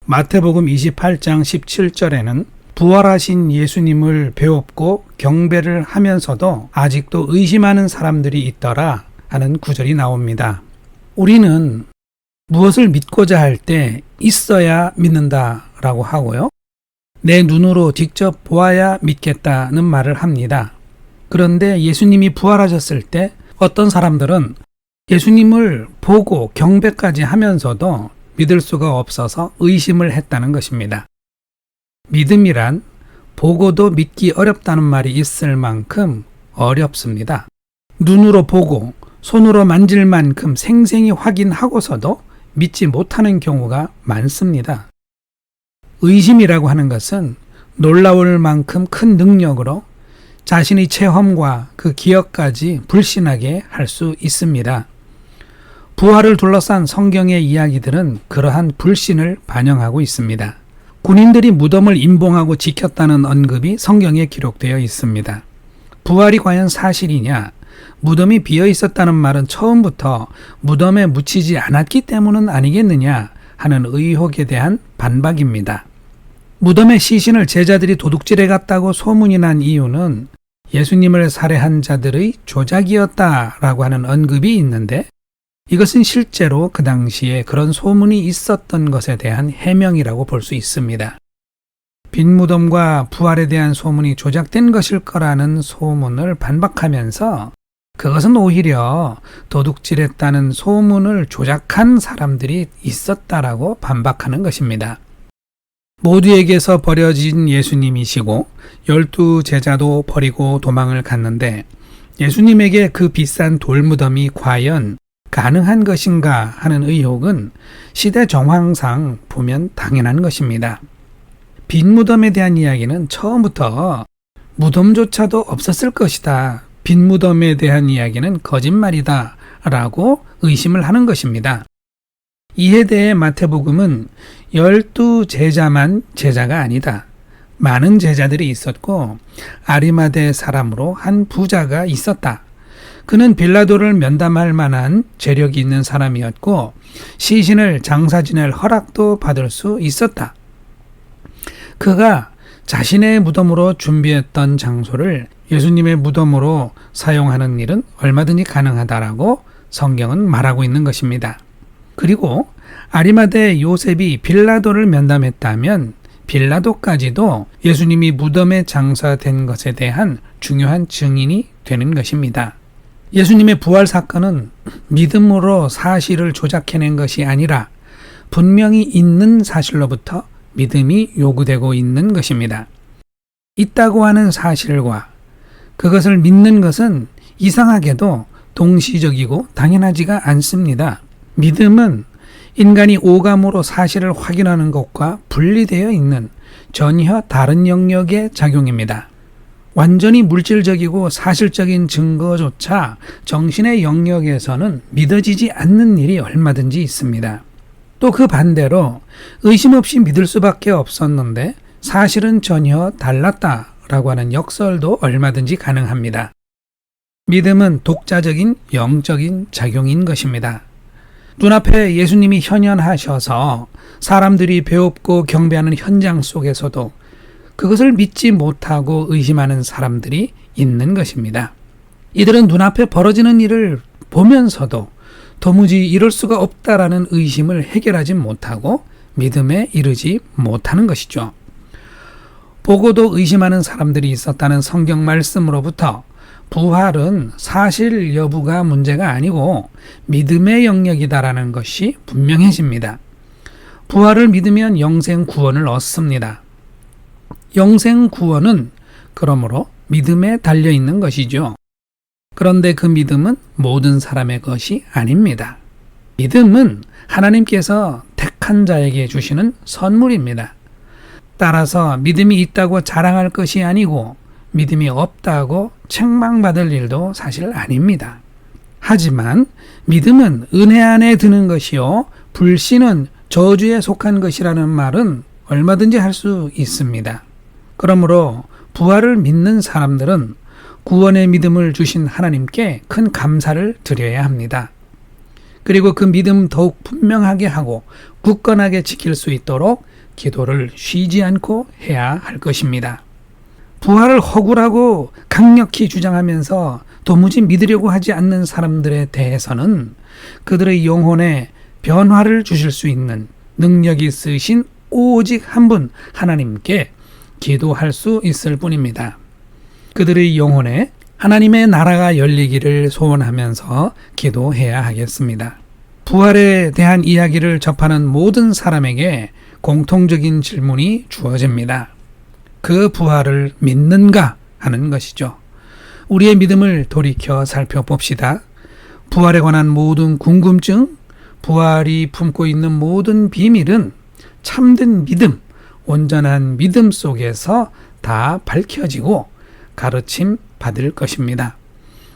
마태복음 28장 17절에는 부활하신 예수님을 배웁고 경배를 하면서도 아직도 의심하는 사람들이 있더라 하는 구절이 나옵니다. 우리는 무엇을 믿고자 할 때 있어야 믿는다라고 하고요. 내 눈으로 직접 보아야 믿겠다는 말을 합니다. 그런데 예수님이 부활하셨을 때 어떤 사람들은 예수님을 보고 경배까지 하면서도 믿을 수가 없어서 의심을 했다는 것입니다. 믿음이란 보고도 믿기 어렵다는 말이 있을 만큼 어렵습니다. 눈으로 보고 손으로 만질 만큼 생생히 확인하고서도 믿지 못하는 경우가 많습니다. 의심이라고 하는 것은 놀라울 만큼 큰 능력으로 자신의 체험과 그 기억까지 불신하게 할 수 있습니다. 부활을 둘러싼 성경의 이야기들은 그러한 불신을 반영하고 있습니다. 군인들이 무덤을 임봉하고 지켰다는 언급이 성경에 기록되어 있습니다. 부활이 과연 사실이냐? 무덤이 비어 있었다는 말은 처음부터 무덤에 묻히지 않았기 때문은 아니겠느냐 하는 의혹에 대한 반박입니다. 무덤의 시신을 제자들이 도둑질해 갔다고 소문이 난 이유는 예수님을 살해한 자들의 조작이었다라고 하는 언급이 있는데 이것은 실제로 그 당시에 그런 소문이 있었던 것에 대한 해명이라고 볼 수 있습니다. 빈 무덤과 부활에 대한 소문이 조작된 것일 거라는 소문을 반박하면서 그것은 오히려 도둑질했다는 소문을 조작한 사람들이 있었다라고 반박하는 것입니다. 모두에게서 버려진 예수님이시고 12 제자도 버리고 도망을 갔는데 예수님에게 그 비싼 돌무덤이 과연 가능한 것인가 하는 의혹은 시대 정황상 보면 당연한 것입니다. 빈 무덤에 대한 이야기는 처음부터 무덤조차도 없었을 것이다. 빈 무덤에 대한 이야기는 거짓말이다 라고 의심을 하는 것입니다. 이에 대해 마태복음은 12 제자만 제자가 아니다. 많은 제자들이 있었고 아리마대 사람으로 한 부자가 있었다. 그는 빌라도를 면담할 만한 재력이 있는 사람이었고 시신을 장사 지낼 허락도 받을 수 있었다. 그가 자신의 무덤으로 준비했던 장소를 예수님의 무덤으로 사용하는 일은 얼마든지 가능하다라고 성경은 말하고 있는 것입니다. 그리고 아리마대 요셉이 빌라도를 면담했다면 빌라도까지도 예수님이 무덤에 장사된 것에 대한 중요한 증인이 되는 것입니다. 예수님의 부활 사건은 믿음으로 사실을 조작해낸 것이 아니라 분명히 있는 사실로부터 믿음이 요구되고 있는 것입니다. 있다고 하는 사실과 그것을 믿는 것은 이상하게도 동시적이고 당연하지가 않습니다. 믿음은 인간이 오감으로 사실을 확인하는 것과 분리되어 있는 전혀 다른 영역의 작용입니다. 완전히 물질적이고 사실적인 증거조차 정신의 영역에서는 믿어지지 않는 일이 얼마든지 있습니다. 또 그 반대로 의심 없이 믿을 수밖에 없었는데 사실은 전혀 달랐다라고 하는 역설도 얼마든지 가능합니다. 믿음은 독자적인 영적인 작용인 것입니다. 눈앞에 예수님이 현현하셔서 사람들이 배웁고 경배하는 현장 속에서도 그것을 믿지 못하고 의심하는 사람들이 있는 것입니다. 이들은 눈앞에 벌어지는 일을 보면서도 도무지 이럴 수가 없다라는 의심을 해결하지 못하고 믿음에 이르지 못하는 것이죠. 보고도 의심하는 사람들이 있었다는 성경 말씀으로부터 부활은 사실 여부가 문제가 아니고 믿음의 영역이다라는 것이 분명해집니다. 부활을 믿으면 영생 구원을 얻습니다. 영생 구원은 그러므로 믿음에 달려있는 것이죠. 그런데 그 믿음은 모든 사람의 것이 아닙니다. 믿음은 하나님께서 택한 자에게 주시는 선물입니다. 따라서 믿음이 있다고 자랑할 것이 아니고 믿음이 없다고 책망받을 일도 사실 아닙니다. 하지만 믿음은 은혜 안에 드는 것이요 불신은 저주에 속한 것이라는 말은 얼마든지 할 수 있습니다. 그러므로 부활을 믿는 사람들은 구원의 믿음을 주신 하나님께 큰 감사를 드려야 합니다. 그리고 그 믿음 더욱 분명하게 하고 굳건하게 지킬 수 있도록 기도를 쉬지 않고 해야 할 것입니다. 부활을 허구라고 강력히 주장하면서 도무지 믿으려고 하지 않는 사람들에 대해서는 그들의 영혼에 변화를 주실 수 있는 능력이 있으신 오직 한 분 하나님께 기도할 수 있을 뿐입니다. 그들의 영혼에 하나님의 나라가 열리기를 소원하면서 기도해야 하겠습니다. 부활에 대한 이야기를 접하는 모든 사람에게 공통적인 질문이 주어집니다. 그 부활을 믿는가 하는 것이죠. 우리의 믿음을 돌이켜 살펴봅시다. 부활에 관한 모든 궁금증, 부활이 품고 있는 모든 비밀은 참된 믿음, 온전한 믿음 속에서 다 밝혀지고 가르침 받을 것입니다.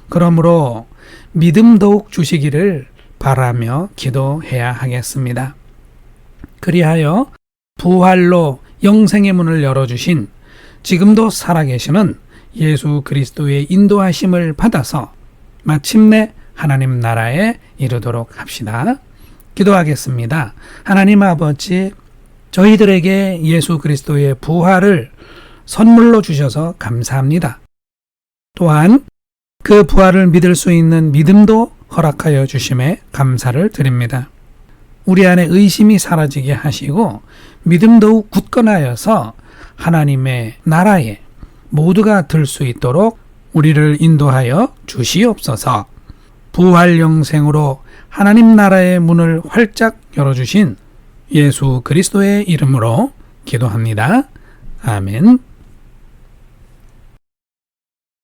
그러므로 믿음 더욱 주시기를 바라며 기도해야 하겠습니다. 그리하여 부활로 영생의 문을 열어주신 지금도 살아계시는 예수 그리스도의 인도하심을 받아서 마침내 하나님 나라에 이르도록 합시다. 기도하겠습니다. 하나님 아버지, 저희들에게 예수 그리스도의 부활을 선물로 주셔서 감사합니다. 또한 그 부활을 믿을 수 있는 믿음도 허락하여 주심에 감사를 드립니다. 우리 안에 의심이 사라지게 하시고 믿음 더욱 굳건하여서 하나님의 나라에 모두가 들 수 있도록 우리를 인도하여 주시옵소서. 부활 영생으로 하나님 나라의 문을 활짝 열어주신 예수 그리스도의 이름으로 기도합니다. 아멘.